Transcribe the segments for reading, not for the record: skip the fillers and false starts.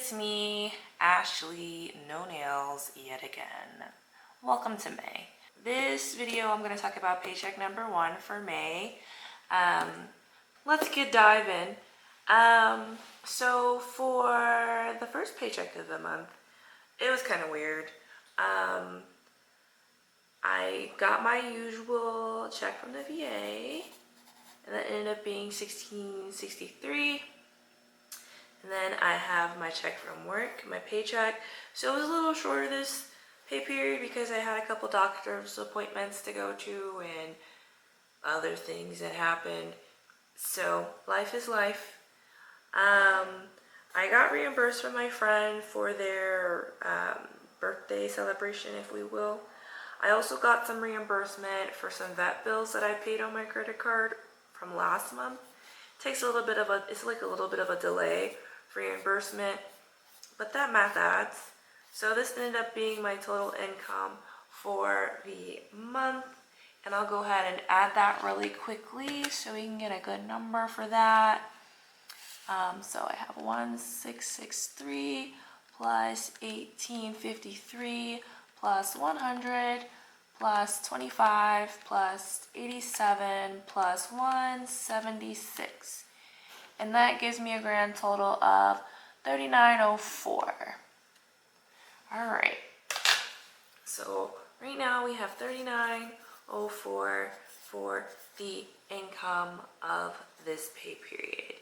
it's me, Ashley, no nails yet again. Welcome to May. This video I'm going to talk about paycheck number 1 for May. Let's dive in. So for the first paycheck of the month, it was kind of weird. I got my usual check from the VA, and that ended up being $16.63. And then I have my check from work, my paycheck. So it was a little shorter this pay period because I had a couple doctor's appointments to go to and other things that happened. So life is life. I got reimbursed from my friend for their birthday celebration, if we will. I also got some reimbursement for some vet bills that I paid on my credit card from last month. It's like a little bit of a delay for reimbursement, but that math adds. So this ended up being my total income for the month, and I'll go ahead and add that really quickly so we can get a good number for that. So I have 1663 plus 1853 plus 100 plus 25 plus 87 plus 176. And that gives me a grand total of $39.04. All right. So right now we have $39.04 for the income of this pay period.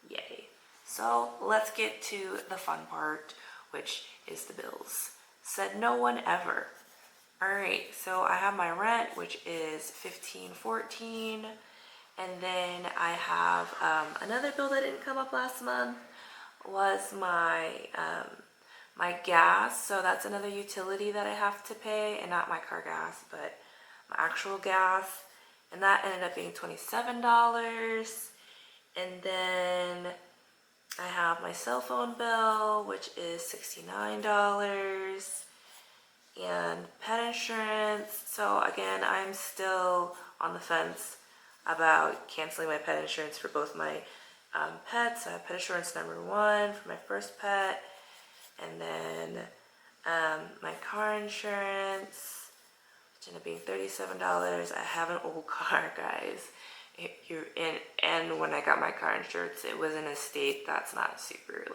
Yay. So let's get to the fun part, which is the bills. Said no one ever. All right, so I have my rent, which is $15.14, and then I have another bill that didn't come up last month was my my gas. So that's another utility that I have to pay, and not my car gas, but my actual gas, and that ended up being $27. And then I have my cell phone bill, which is $69. And pet insurance. So again, I'm still on the fence about canceling my pet insurance for both my pets. I have pet insurance number 1 for my first pet, and then my car insurance, which ended up being $37. I have an old car, guys. And when I got my car insurance, it was in a state that's not super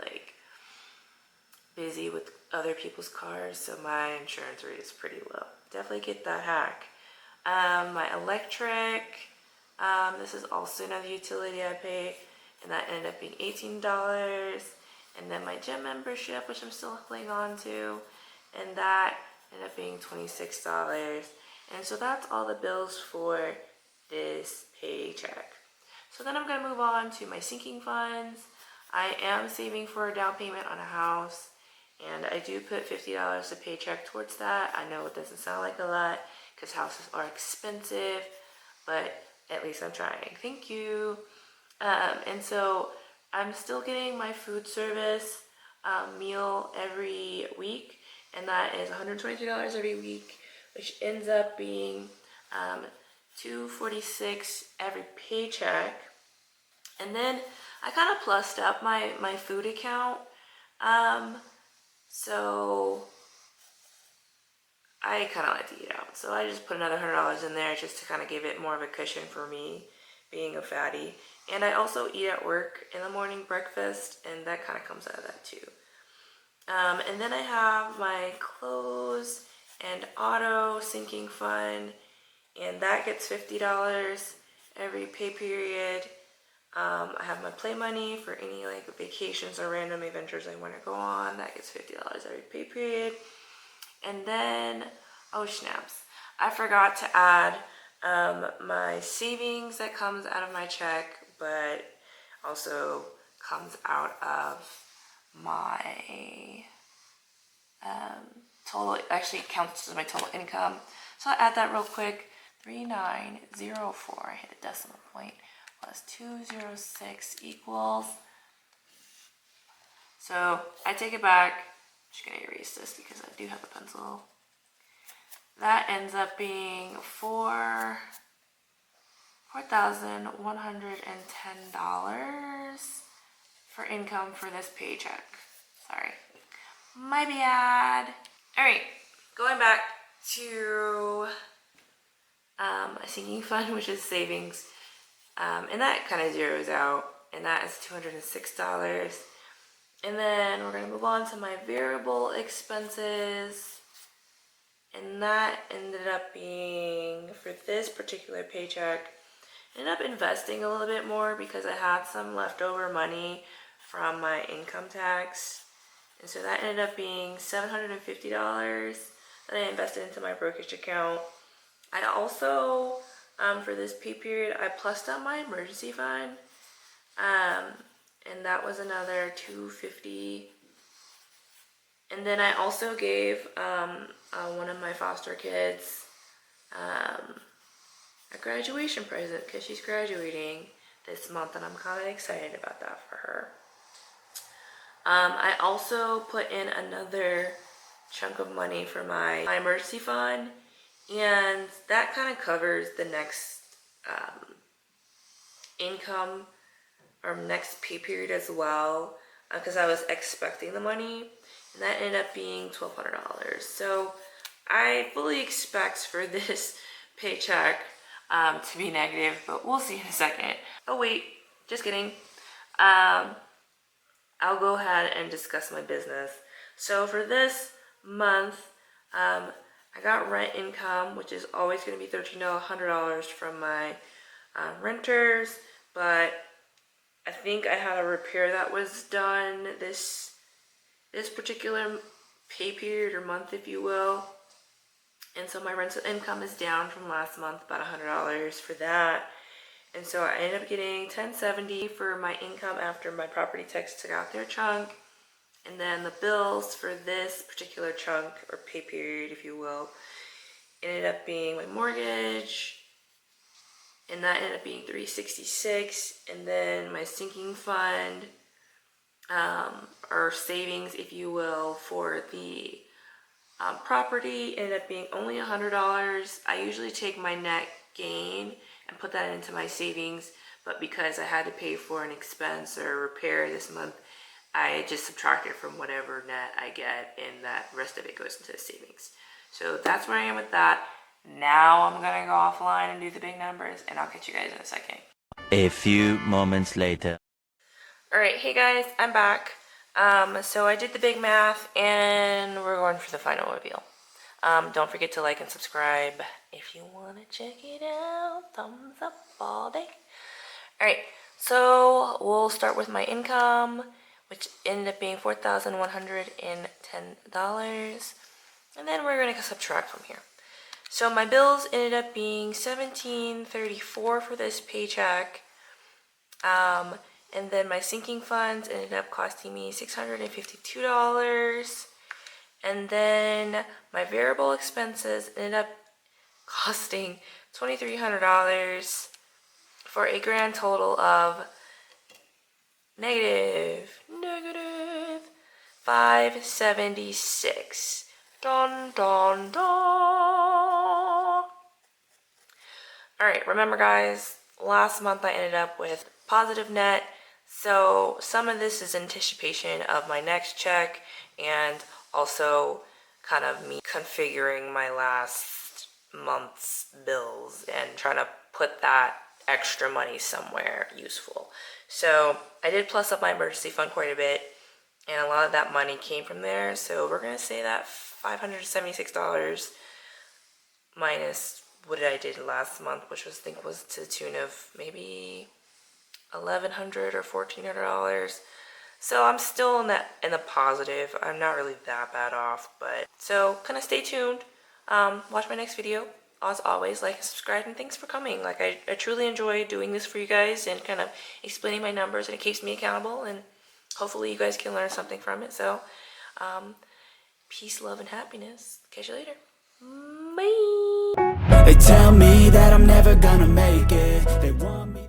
busy with other people's cars, so my insurance rate is pretty low. Definitely get that hack. My electric, this is also another utility I pay, and that ended up being $18. And then my gym membership, which I'm still holding on to, and that ended up being $26. And so that's all the bills for this paycheck. So then I'm going to move on to my sinking funds. I am saving for a down payment on a house, and I do put $50 a paycheck towards that. I know it doesn't sound like a lot because houses are expensive, but at least I'm trying. Thank you. And so I'm still getting my food service meal every week, and that is $122 every week, which ends up being $246 every paycheck. And then I kind of plussed up my food account. So I kind of like to eat out. So I just put another $100 in there just to kind of give it more of a cushion for me being a fatty. And I also eat at work in the morning breakfast, and that kind of comes out of that too. And then I have my clothes and auto sinking fund, and that gets $50 every pay period. I have my play money for any vacations or random adventures I want to go on. That gets $50 every pay period. And then, oh snaps, I forgot to add my savings that comes out of my check, but also comes out of my total, actually counts as my total income. So I'll add that real quick. 3904, I hit a decimal point, plus 206 equals. So I take it back. I'm just gonna erase this because I do have a pencil. That ends up being $4,110 for income for this paycheck. Sorry. My bad. Alright, going back to a sinking fund, which is savings. And that kind of zeroes out, and that is $206. And then we're going to move on to my variable expenses. And that ended up being, for this particular paycheck, I ended up investing a little bit more because I had some leftover money from my income tax. And so that ended up being $750 that I invested into my brokerage account. I also, for this pay period, I plussed out my emergency fund. And that was another $250. And then I also gave one of my foster kids a graduation present because she's graduating this month, and I'm kind of excited about that for her. I also put in another chunk of money for my emergency fund, and that kind of covers the next income or next pay period as well, because I was expecting the money, and that ended up being $1,200. So I fully expect for this paycheck to be negative, but we'll see in a second. Oh wait, just kidding. I'll go ahead and discuss my business. So for this month, I got rent income, which is always going to be $1,300 from my renters, but I think I had a repair that was done this particular pay period or month, if you will. And so my rental income is down from last month, about $100 for that. And so I ended up getting $1,070 for my income after my property tax took out their chunk. And then the bills for this particular chunk or pay period, if you will, ended up being my mortgage, and that ended up being $366. And then my sinking fund, or savings, if you will, for the property ended up being only $100. I usually take my net gain and put that into my savings, but because I had to pay for an expense or repair this month, I just subtract it from whatever net I get, and that rest of it goes into the savings. So that's where I am with that. Now I'm gonna go offline and do the big numbers, and I'll catch you guys in a second. A few moments later. Alright, hey guys, I'm back. So I did the big math, and we're going for the final reveal. Don't forget to like and subscribe if you want to check it out. Thumbs up all day. Alright, so we'll start with my income, which ended up being $4,110. And then we're going to subtract from here. So my bills ended up being $1,734 for this paycheck. And then my sinking funds ended up costing me $652. And then my variable expenses ended up costing $2,300 for a grand total of negative $576. Dun dun dun. Alright, remember guys, last month I ended up with positive net. So some of this is anticipation of my next check, and also kind of me configuring my last month's bills and trying to put that extra money somewhere useful. So I did plus up my emergency fund quite a bit, and a lot of that money came from there. So we're going to say that $576 minus what I did last month, which was, I think was to the tune of maybe $1,100 or $1,400. So I'm still in the positive. I'm not really that bad off, but so kind of stay tuned. Watch my next video. As always, like and subscribe, and thanks for coming. Like I truly enjoy doing this for you guys and kind of explaining my numbers, and it keeps me accountable, and hopefully you guys can learn something from it. So peace, love, and happiness. Catch you later. Bye. They tell me that I'm never gonna make it. They want me